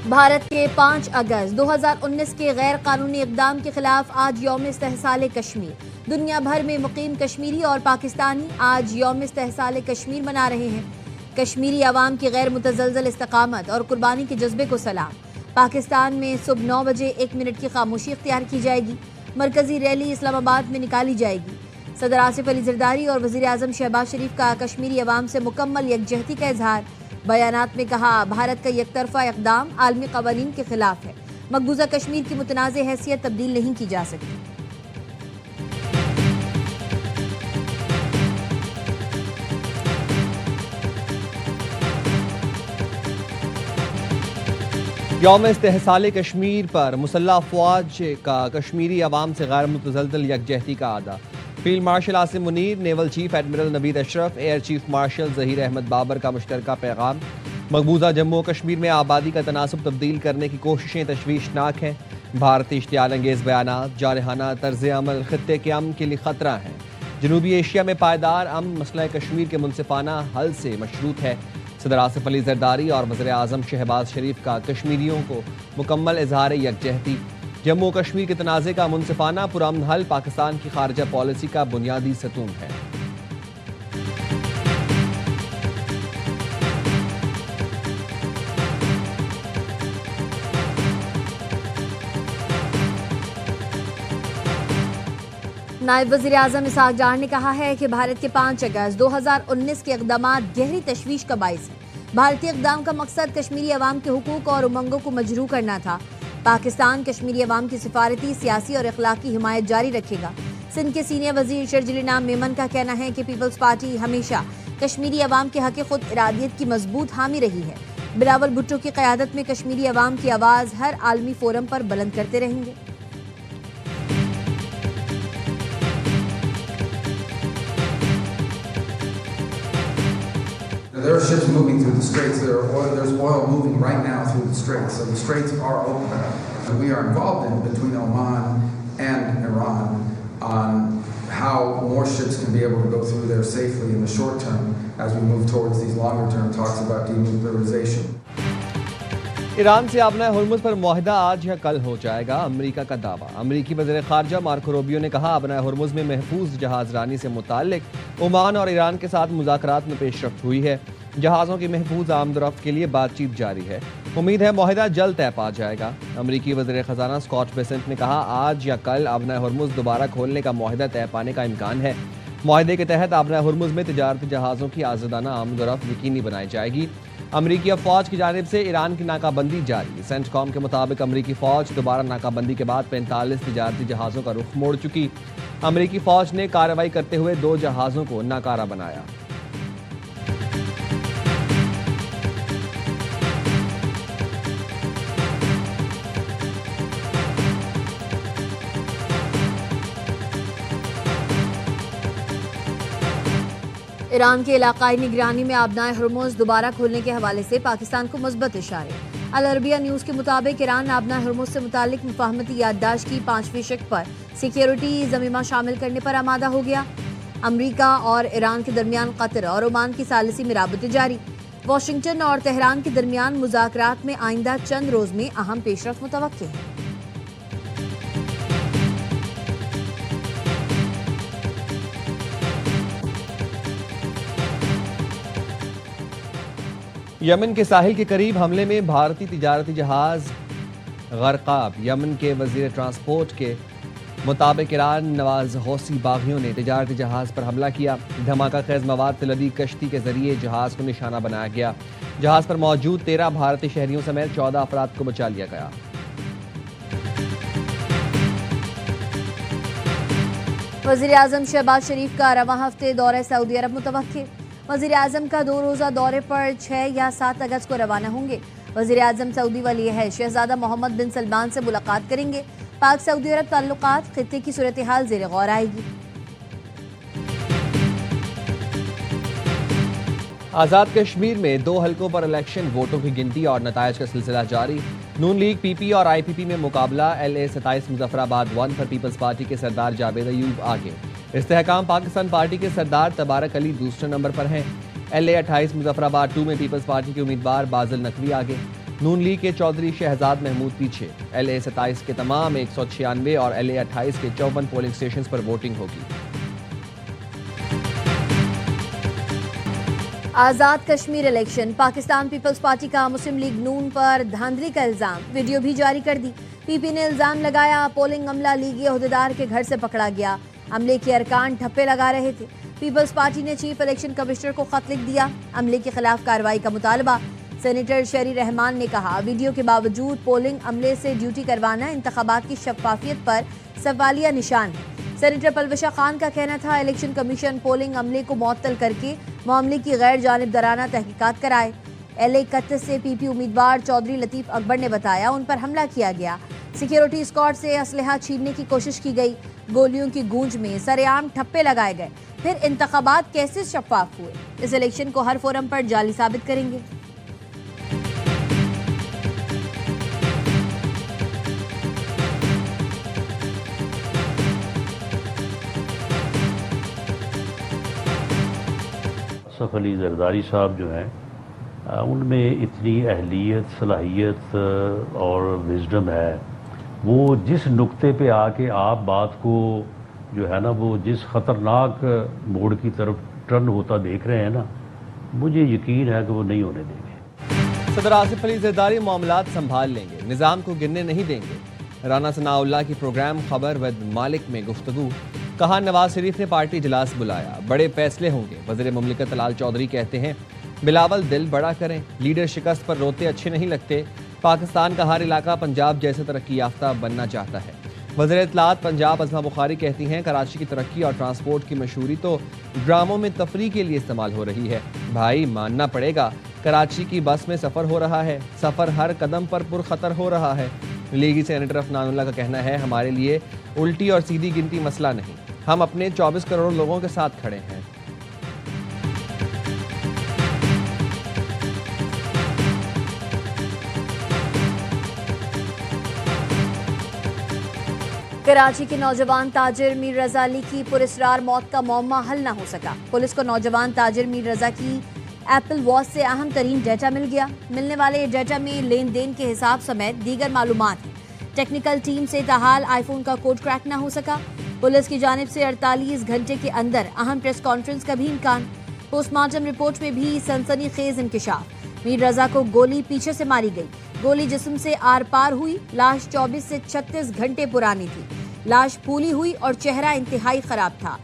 بھارت کے 5 اگست 2019 کے غیر قانونی اقدام کے خلاف آج یوم استحصال کشمیر۔ دنیا بھر میں مقیم کشمیری اور پاکستانی آج یوم استحصال کشمیر منا رہے ہیں۔ کشمیری عوام کی غیر متزلزل استقامت اور قربانی کے جذبے کو سلام۔ پاکستان میں صبح 9 بجے 1 منٹ کی خاموشی اختیار کی جائے گی۔ مرکزی ریلی اسلام آباد میں نکالی جائے گی۔ صدر آصف علی زرداری اور وزیر اعظم شہباز شریف کا کشمیری عوام سے مکمل یکجہتی کا اظہار۔ بیانات میں کہا، بھارت کا یک طرفہ اقدام عالمی قوانین کے خلاف ہے۔ مقبوضہ کشمیر کی متنازع حیثیت تبدیل نہیں کی جا سکتی۔ یوم استحصال کشمیر پر مسلح افواج کا کشمیری عوام سے غیر متزلزل یکجہتی کا اعادہ۔ Field marshal Asim Munir, naval chief admiral Naveed Ashraf, air chief marshal Zaheer Ahmed Babar کا مشترکہ پیغام۔ مقبوضہ جموں و کشمیر میں آبادی کا تناسب تبدیل کرنے کی کوششیں تشویشناک ہیں۔ بھارتی اشتعال انگیز بیانات، جارحانہ طرز عمل خطے کے امن کے لیے خطرہ ہیں۔ جنوبی ایشیا میں پائیدار امن مسئلہ کشمیر کے منصفانہ حل سے مشروط ہے۔ صدر آصف علی زرداری اور وزیر اعظم شہباز شریف کا کشمیریوں کو مکمل اظہار یکجہتی۔ جموں و کشمیر کے تنازع کا منصفانہ پرامن حل پاکستان کی خارجہ پالیسی کا بنیادی ستون ہے۔ نائب وزیر اعظم اسحاق ڈار نے کہا ہے کہ بھارت کے 5 اگست 2019 کے اقدامات گہری تشویش کا باعث ہیں۔ بھارتی اقدام کا مقصد کشمیری عوام کے حقوق اور امنگوں کو مجروح کرنا تھا۔ پاکستان کشمیری عوام کی سفارتی، سیاسی اور اخلاقی حمایت جاری رکھے گا۔ سندھ کے سینئر وزیر شرجیل انعام میمن کا کہنا ہے کہ پیپلز پارٹی ہمیشہ کشمیری عوام کے حق خود ارادیت کی مضبوط حامی رہی ہے۔ بلاول بھٹو کی قیادت میں کشمیری عوام کی آواز ہر عالمی فورم پر بلند کرتے رہیں گے۔ There are ships moving through the straits. There's oil moving right now through the straits. So the straits are open. And we are involved in between Oman and Iran on how more ships can be able to go through there safely in the short term as we move towards these longer term talks about denuclearization. Iran سے آبنہ Hormuz پر معاہدہ آج یا کل ہو جائے گا، امریکہ کا دعویٰ۔ امریکی وزیر خارجہ مارکو روبیو نے کہا، آبنہ ہرمز میں محفوظ جہاز رانی سے متعلق عمان اور ایران کے ساتھ مذاکرات میں پیش رفت ہوئی ہے۔ جہازوں کی محفوظ آمد و رفت کے لیے بات چیت جاری ہے۔ امید ہے معاہدہ جلد طے پا جائے گا۔ امریکی وزیر خزانہ اسکاٹ بیسنٹ نے کہا، آج یا کل آبنہ ہرمز دوبارہ کھولنے کا معاہدہ طے پانے کا امکان ہے۔ معاہدے کے تحت آبنہ ہرمز میں تجارتی جہازوں کی آزادانہ آمد و رفت یقینی بنائی جائے گی۔ امریکی افواج کی جانب سے ایران کی ناکہ بندی جاری۔ سینٹ کام کے مطابق امریکی فوج دوبارہ ناکہ بندی کے بعد 45 تجارتی جہازوں کا رخ موڑ چکی۔ امریکی فوج نے کارروائی کرتے ہوئے 2 جہازوں کو ناکارہ بنایا۔ ایران کے علاقائی نگرانی میں آبنہ ہرمز دوبارہ کھولنے کے حوالے سے پاکستان کو مثبت اشارے۔ العربیہ نیوز کے مطابق ایران آبنہ ہرمز سے متعلق مفاہمتی یادداشت کی 5ویں شق پر سیکیورٹی ضمیمہ شامل کرنے پر آمادہ ہو گیا۔ امریکہ اور ایران کے درمیان قطر اور عمان کی ثالثی میں رابطے جاری۔ واشنگٹن اور تہران کے درمیان مذاکرات میں آئندہ چند روز میں اہم پیش رفت متوقع ہے۔ یمن کے ساحل کے قریب حملے میں بھارتی تجارتی جہاز غرقاب۔ یمن کے وزیر ٹرانسپورٹ کے مطابق ایران نواز حوثی باغیوں نے تجارتی جہاز پر حملہ کیا۔ دھماکہ خیز مواد سے لدی کشتی کے ذریعے جہاز کو نشانہ بنایا گیا۔ جہاز پر موجود 13 بھارتی شہریوں سمیت 14 افراد کو بچا لیا گیا۔ وزیر اعظم شہباز شریف کا رواں ہفتے دورہ سعودی عرب متوقع۔ وزیر اعظم کا 2 روزہ دورے پر 6 یا 7 اگست کو روانہ ہوں گے۔ وزیر اعظم سعودی ولی عہد شہزادہ محمد بن سلمان سے ملاقات کریں گے۔ پاک سعودی عرب تعلقات، خطے کی صورتحال زیر غور آئے گی۔ آزاد کشمیر میں 2 حلقوں پر الیکشن ووٹوں کی گنتی اور نتائج کا سلسلہ جاری۔ نون لیگ پی پی اور آئی پی پی میں مقابلہ۔ LA 27 مظفر آباد 1 پر پیپلز پارٹی کے سردار جاوید ایوب آگے۔ استحکام پاکستان پارٹی کے سردار تبارک علی دوسرے نمبر پر ہیں۔ LA-28 मुजफ्फराबाद 2 में पीपल्स पार्टी के उम्मीदवार बाजिल नकवी आगे, नून लीग के चौधरी शहजाद महमूद पीछे। LA-27 के तमाम 196 और LA-28 के 54 पोलिंग स्टेशंस पर वोटिंग होगी। Azad Kashmir election, Pakistan peoples party का मुस्लिम लीग नून पर धांधली का इल्जाम, वीडियो भी जारी कर दी। पीपी ने इल्जाम लगाया पोलिंग अमला लीगी ओहदेदार के घर से पकड़ा गया, अमले के अरकान ठप्पे लगा रहे थे। पीपल्स पार्टी ने चीफ इलेक्शन कमिश्नर को खत लिख दिया, अमले के खिलाफ कार्रवाई का मुतालबा। सेनेटर शेरी रहमान ने कहा वीडियो के बावजूद पोलिंग अमले से ड्यूटी करवाना इंतखाबात की शफाफियत पर सवालिया निशान है। सेनेटर पलवशा खान का कहना था इलेक्शन कमीशन पोलिंग अमले को मुअत्तल करके मामले की गैर जानिबदाराना तहकीकात कराए। LA-31 से पीपी उम्मीदवार चौधरी लतीफ अकबर ने बताया उन पर हमला किया गया, सिक्योरिटी स्क्वाड से असलहा छीनने की कोशिश की गई, गोलियों की गूंज में सरेआम ठप्पे लगाए गए। फिर इंतखाबात कैसे शफाफ हुए? इस इलेक्शन को हर फोरम पर जाली साबित करेंगे। असफ अली जरदारी साहब जो हैं उनमें इतनी अहलियत, सलाहियत और विजडम है, वो जिस नुक्ते पे आके आप बात को जो है ना वो जिस ख़तरनाक मोड़ की तरफ टर्न होता देख रहे हैं ना, मुझे यकीन है कि वो नहीं होने देंगे। सदर आसिफ अली जरदारी मामलात संभाल लेंगे, निज़ाम को गिरने नहीं देंगे। राना सनाउल्लाह की प्रोग्राम खबर विद मालिक में गुफ्तगू, कहा नवाज शरीफ ने पार्टी इजलास बुलाया, बड़े फैसले होंगे। वज़ीर मुमलिकत लाल चौधरी कहते हैं बिलावल दिल बड़ा करें, लीडर शिकस्त पर रोते अच्छे नहीं लगते। पाकिस्तान का हर इलाका पंजाब जैसे तरक्की याफ्ता बनना चाहता है। वज़ीर इत्तलात पंजाब अज़मा बुखारी कहती हैं कराची की तरक्की और ट्रांसपोर्ट की मशहूरी तो ड्रामों में तफरी के लिए इस्तेमाल हो रही है। भाई मानना पड़ेगा, कराची की बस में सफ़र हो रहा है, सफ़र हर कदम पर पुरखतर हो रहा है। लीगी सेनेटर अफनानुल्लाह का कहना है हमारे लिए उल्टी और सीधी गिनती मसला नहीं, हम अपने 24 करोड़ लोगों के साथ खड़े हैं। कराची के नौजवान ताजिर मीर रजा अली की पुरस्रार मौत का मौमा हल न हो सका। पुलिस को नौजवान ताजिर मीर रजा की एप्पल वॉच से अहम तरीन डेटा मिल गया। मिलने वाले डेटा में लेन देन के हिसाब समेत दीगर मालूमात हैं। टेक्निकल टीम से ताहाल आईफोन का कोड क्रैक न हो सका। पुलिस की जानिब से 48 घंटे के अंदर अहम प्रेस कॉन्फ्रेंस का भी इम्कान। पोस्टमार्टम रिपोर्ट में भी सनसनीखेज इंकिशाफ। मीर रजा को गोली पीछे से मारी गई, गोली जिस्म से आर पार हुई। लाश 24 से 36 घंटे पुरानी थी। लाश फूली हुई और चेहरा इंतहाई खराब था।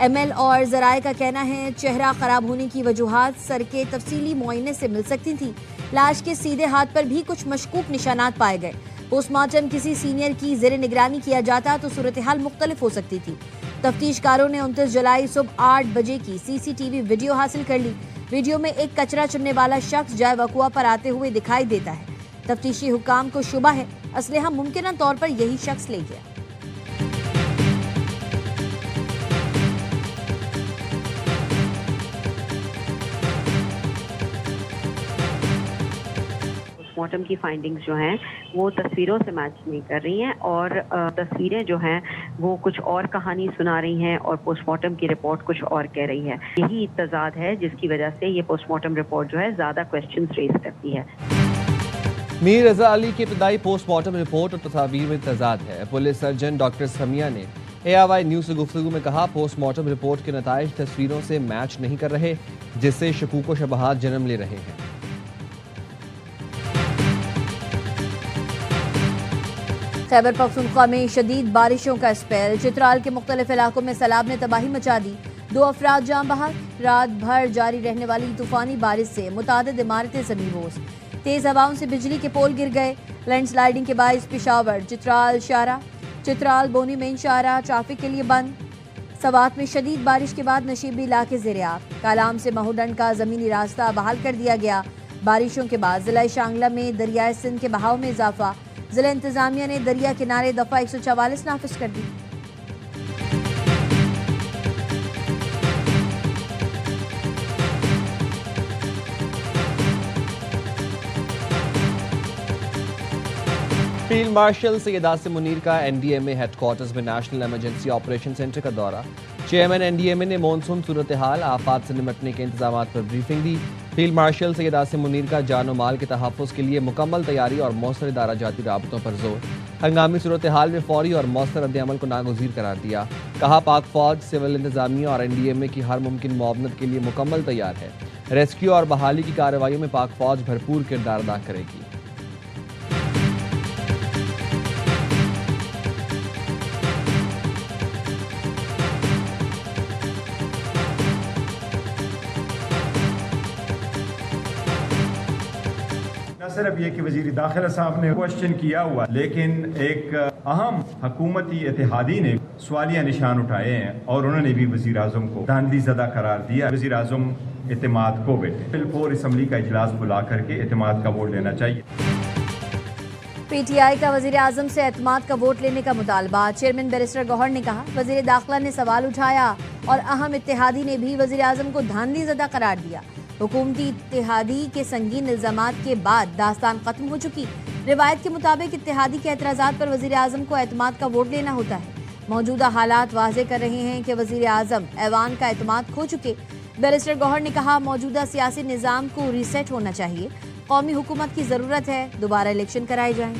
ML और जराए का कहना है चेहरा खराब होने की वजूहात सर के तफसीली मुआयने से मिल सकती थी। लाश के सीधे हाथ पर भी कुछ मशकूक निशानात पाए गए। पोस्टमार्टम किसी सीनियर की ज़ेरे निगरानी किया जाता तो सूरत हाल मुख्तलिफ हो सकती थी। तफ्तीशकारों ने 29 जुलाई सुबह 8 बजे की CCTV वीडियो हासिल कर ली। वीडियो में एक कचरा चुनने वाला शख्स जाए वकुआ पर आते हुए दिखाई देता है। तफ्तीशी हुकाम को शुबा है असलहा मुमकिन तौर पर यही शख्स ले गया। पोस्टमार्टम की फाइंडिंग्स जो हैं वो तस्वीरों से मैच नहीं कर रही हैं और तस्वीरें जो हैं वो कुछ और कहानी सुना रही हैं और पोस्टमार्टम की रिपोर्ट कुछ और कह रही है। यही तजाद है जिसकी वजह से ये पोस्टमार्टम रिपोर्ट जो है ज़्यादा क्वेश्चंस रेज करती है। मीर रजा अली की इब्तदाई पोस्टमार्टम रिपोर्ट और तस्वीर में तजाद है। पुलिस सर्जन डॉक्टर समिया ने ARY न्यूज़ से गुफ्तगू में कहा पोस्टमार्टम रिपोर्ट के नताइज तस्वीरों से मैच नहीं कर रहे, जिससे शकूक व शबहात जन्म ले रहे हैं। खैबर पख्तूनख्वा में शदीद बारिशों का स्पेल। चित्राल के मुख्तलिफ इलाकों में सैलाब ने तबाही मचा दी। 2 अफराद जान बहक। रात भर जारी रहने वाली तूफानी बारिश से मुतादिद इमारतें ज़मीनदोज़। तेज़ हवाओं से बिजली के पोल गिर गए। लैंडस्लाइडिंग के बाइस पेशावर, चित्राल शारा, चित्राल बोनी मेन शारा ट्रैफिक के लिए बंद। सवात में शदीद बारिश के बाद नशीबी इलाके ज़ेर-ए-आब। कालाम से महूडंड का ज़मीनी रास्ता बहाल कर दिया गया। बारिशों के बाद ज़िला शांगला में दरियाए सिंध के बहाव में इजाफा। ज़िला इंतज़ामिया ने दरिया किनारे दफ़ा 144 नाफिज कर दी। फील्ड मार्शल सैयद आसिम मुनीर का NDMA हेडक्वार्टर्स में नेशनल इमरजेंसी ऑपरेशन सेंटर का दौरा। चेयरमैन NDMA ने मानसून सूरत हाल आफात से निपटने के इंतजाम पर ब्रीफिंग दी। फील्ड मार्शल सैयद आसिम मुनीर का जान और माल के तहफ़्फ़ुज़ के लिए मुकम्मल तैयारी और मौसर इदारा जाती राबतों पर जोर। हंगामी सूरत हाल में फौरी और मौसर रद्द-ए-अमल को नागुज़ीर करार दिया। कहा पाक फौज, सिविल इंतजामिया और NDMA की हर मुमकिन मुआवनत के लिए मुकम्मल तैयार है। रेस्क्यू और बहाली की कार्रवाइयों में पाक फौज भरपूर किरदार अदा करेगी। न सिर्फ ये कि वज़ीर दाखिला साहब ने क्वेश्चन किया हुआ, लेकिन एक अहम हुकूमती इत्तेहादी ने सवालिया निशान उठाए हैं और उन्होंने भी वज़ीर आज़म को धांधली ज़दा करार दिया। वज़ीर आज़म एतमाद को बेटे बिलफोर असम्बली का इजलास बुला करके एतमाद का वोट लेना चाहिए। PTI का वज़ीर आज़म से एतमाद का वोट लेने का मुतालबा। चेयरमैन बैरिस्टर गौहर ने कहा वज़ीर दाखिला ने सवाल उठाया और अहम इत्तेहादी ने भी वज़ीर आज़म को धांधली ज़दा करार दिया। हुकूमती इत्तेहादी के संगीन इल्ज़ामात के बाद दास्तान खत्म हो चुकी। रिवायत के मुताबिक इत्तेहादी के एतराज़ात पर वज़ीर आज़म को एतमाद का वोट लेना होता है। मौजूदा हालात वाज़े कर रहे हैं कि वज़ीर आज़म ऐवान का एतमाद खो चुके। बैरिस्टर गौहर ने कहा मौजूदा सियासी निज़ाम को रीसेट होना चाहिए। कौमी हुकूमत की ज़रूरत है, दोबारा इलेक्शन कराए जाएं।